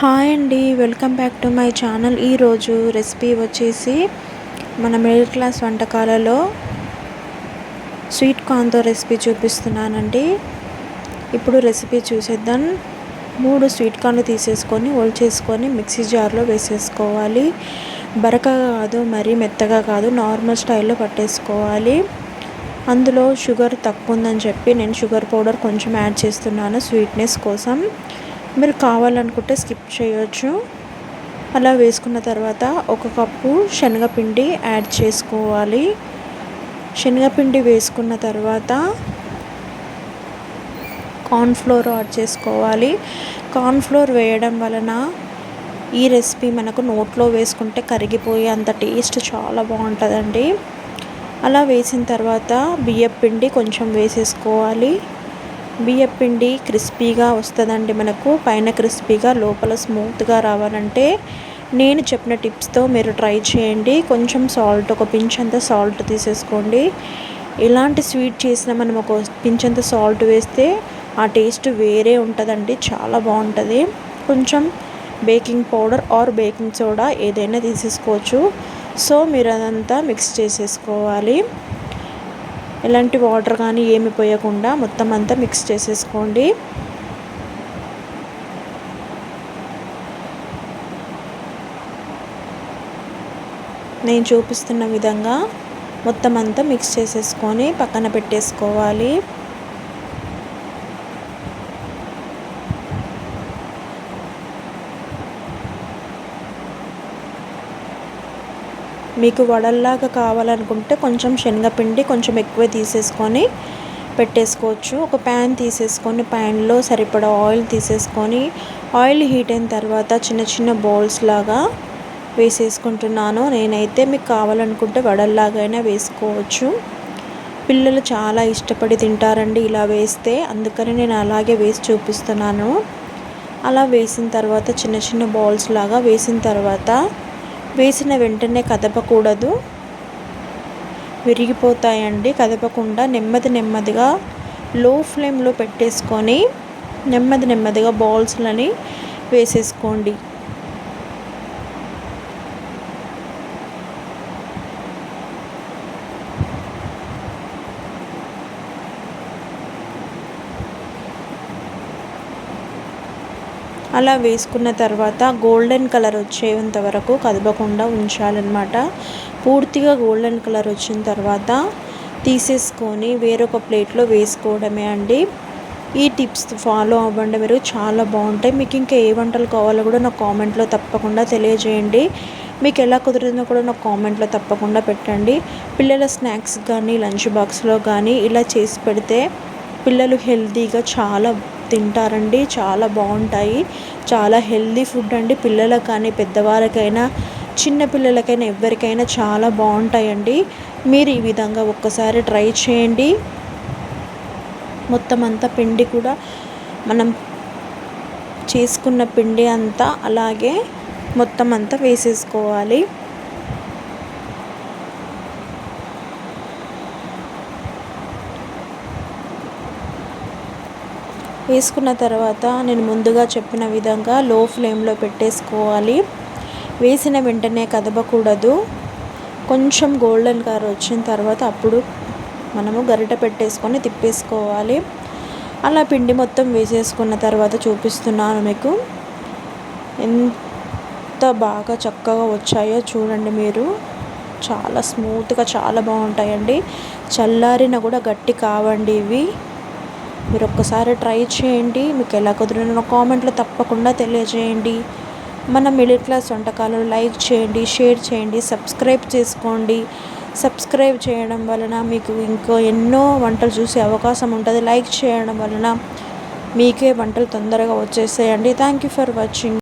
Hi అండి, welcome back to my channel. ఈరోజు recipe వచ్చేసి మన మిడిల్ క్లాస్ వంటకాలలో స్వీట్ కార్న్తో రెసిపీ చూపిస్తున్నానండి. ఇప్పుడు రెసిపీ చూసేద్దాం. 3 స్వీట్ కార్న్లు తీసేసుకొని చేసుకొని మిక్సీ జార్లో వేసేసుకోవాలి. బరకగా కాదు, మరీ మెత్తగా కాదు, నార్మల్ స్టైల్లో పట్టేసుకోవాలి. అందులో షుగర్ తక్కువ ఉందని చెప్పి నేను షుగర్ పౌడర్ కొంచెం యాడ్ చేస్తున్నాను స్వీట్నెస్ కోసం. మీరు కావాలనుకుంటే స్కిప్ చేయొచ్చు. అలా వేసుకున్న తర్వాత 1 కప్పు శనగపిండి యాడ్ చేసుకోవాలి. శనగపిండి వేసుకున్న తర్వాత కార్న్ఫ్లోర్ యాడ్ చేసుకోవాలి. కార్న్ఫ్లోర్ వేయడం వలన ఈ రెసిపీ మనకు నోట్లో వేసుకుంటే కరిగిపోయే అంత టేస్ట్ చాలా బాగుంటుందండి. అలా వేసిన తర్వాత బియ్యం పిండి కొంచెం వేసేసుకోవాలి. బియ్యం పిండి క్రిస్పీగా వస్తుందండి. మనకు పైన క్రిస్పీగా లోపల స్మూత్గా రావాలంటే నేను చెప్పిన టిప్స్తో మీరు ట్రై చేయండి. కొంచెం సాల్ట్, ఒక పించ్ అంత సాల్ట్ తీసేసుకోండి. ఎలాంటి స్వీట్ చేసినా మనం ఒక పించ్ అంత సాల్ట్ వేస్తే ఆ టేస్ట్ వేరే ఉంటుందండి, చాలా బాగుంటుంది. కొంచెం baking powder are baking soda ఏదైనా తీసేసుకోవచ్చు. సో మీరు అదంతా మిక్స్ చేసేసుకోవాలి. ఎలాంటి వాటర్ కానీ ఏమి పోయకుండా మొత్తం అంతా మిక్స్ చేసేసుకోండి. నేను చూపిస్తున్న విధంగా మొత్తం అంతా మిక్స్ చేసేసుకొని పక్కన పెట్టేసుకోవాలి. మీకు వడల్లాగా కావాలనుకుంటే కొంచెం శనగపిండి కొంచెం ఎక్కువ తీసేసుకొని పెట్టేసుకోవచ్చు. ఒక ప్యాన్ తీసేసుకొని ప్యాన్లో సరిపడా ఆయిల్ తీసేసుకొని ఆయిల్ హీట్ అయిన తర్వాత చిన్న చిన్న బౌల్స్ లాగా వేసేసుకుంటున్నాను. నేనైతే మీకు కావాలనుకుంటే వడల్లాగైనా వేసుకోవచ్చు. పిల్లలు చాలా ఇష్టపడి తింటారండి ఇలా వేస్తే, అందుకని నేను అలాగే వేసి చూపిస్తున్నాను. అలా వేసిన తర్వాత చిన్న చిన్న బౌల్స్ లాగా వేసిన తర్వాత వేసిన వెంటనే కదపకూడదు, విరిగిపోతాయండి. కదపకుండా నెమ్మదిగా లో ఫ్లేమ్లో పెట్టేసుకొని నెమ్మదిగా బౌల్స్లని వేసేసుకోండి. అలా వేసుకున్న తర్వాత గోల్డెన్ కలర్ వచ్చేంత వరకు కదపకుండా ఉంచాలన్నమాట. పూర్తిగా గోల్డెన్ కలర్ వచ్చిన తర్వాత తీసేసుకొని వేరొక ప్లేట్లో వేసుకోవడమే అండి. ఈ టిప్స్ ఫాలో అవ్వండి, మీరు చాలా బాగుంటాయి. మీకు ఇంకా ఏ వంటలు కావాలో కూడా నాకు కామెంట్లో తప్పకుండా తెలియజేయండి. మీకు ఎలా కుదిరిందో కూడా నాకు కామెంట్లో తప్పకుండా పెట్టండి. పిల్లల స్నాక్స్ కానీ లంచ్ బాక్స్లో కానీ ఇలా చేసి పెడితే పిల్లలు హెల్తీగా చాలా తింటారండి. చాలా బాగుంటాయి. చాలా హెల్తీ ఫుడ్ అండి. పిల్లలకు కానీ పెద్దవారికైనా చిన్నపిల్లలకైనా ఎవరికైనా చాలా బాగుంటాయండి. మీరు ఈ విధంగా ఒక్కసారి ట్రై చేయండి. మొత్తం అంతా పిండి కూడా మనం చేసుకున్న పిండి అంతా అలాగే మొత్తం అంతా వేసేసుకోవాలి. వేసుకున్న తర్వాత నేను ముందుగా చెప్పిన విధంగా లో ఫ్లేమ్లో పెట్టేసుకోవాలి. వేసిన వెంటనే కదపకూడదు. కొంచెం గోల్డెన్ కలర్ వచ్చిన తర్వాత అప్పుడు మనము గరిటె పెట్టేసుకొని తిప్పేసుకోవాలి. అలా పిండి మొత్తం వేసేసుకున్న తర్వాత చూపిస్తున్నాను మీకు. ఎంత బాగా చక్కగా వచ్చాయో చూడండి మీరు. చాలా స్మూత్గా చాలా బాగుంటాయండి. చల్లారిన కూడా గట్టి కావండి ఇవి. మీరు ఒక్కసారి ట్రై చేయండి. మీకు ఎలా కుదిరిన కామెంట్లో తప్పకుండా తెలియజేయండి. మన మిడిల్ క్లాస్ వంటకాలు లైక్ చేయండి, షేర్ చేయండి, సబ్స్క్రైబ్ చేసుకోండి. సబ్స్క్రైబ్ చేయడం వలన మీకు ఇంకో ఎన్నో వంటలు చూసే అవకాశం ఉంటుంది. లైక్ చేయడం వలన మీకే వంటలు తొందరగా వచ్చేసాయండి. Thank you for watching.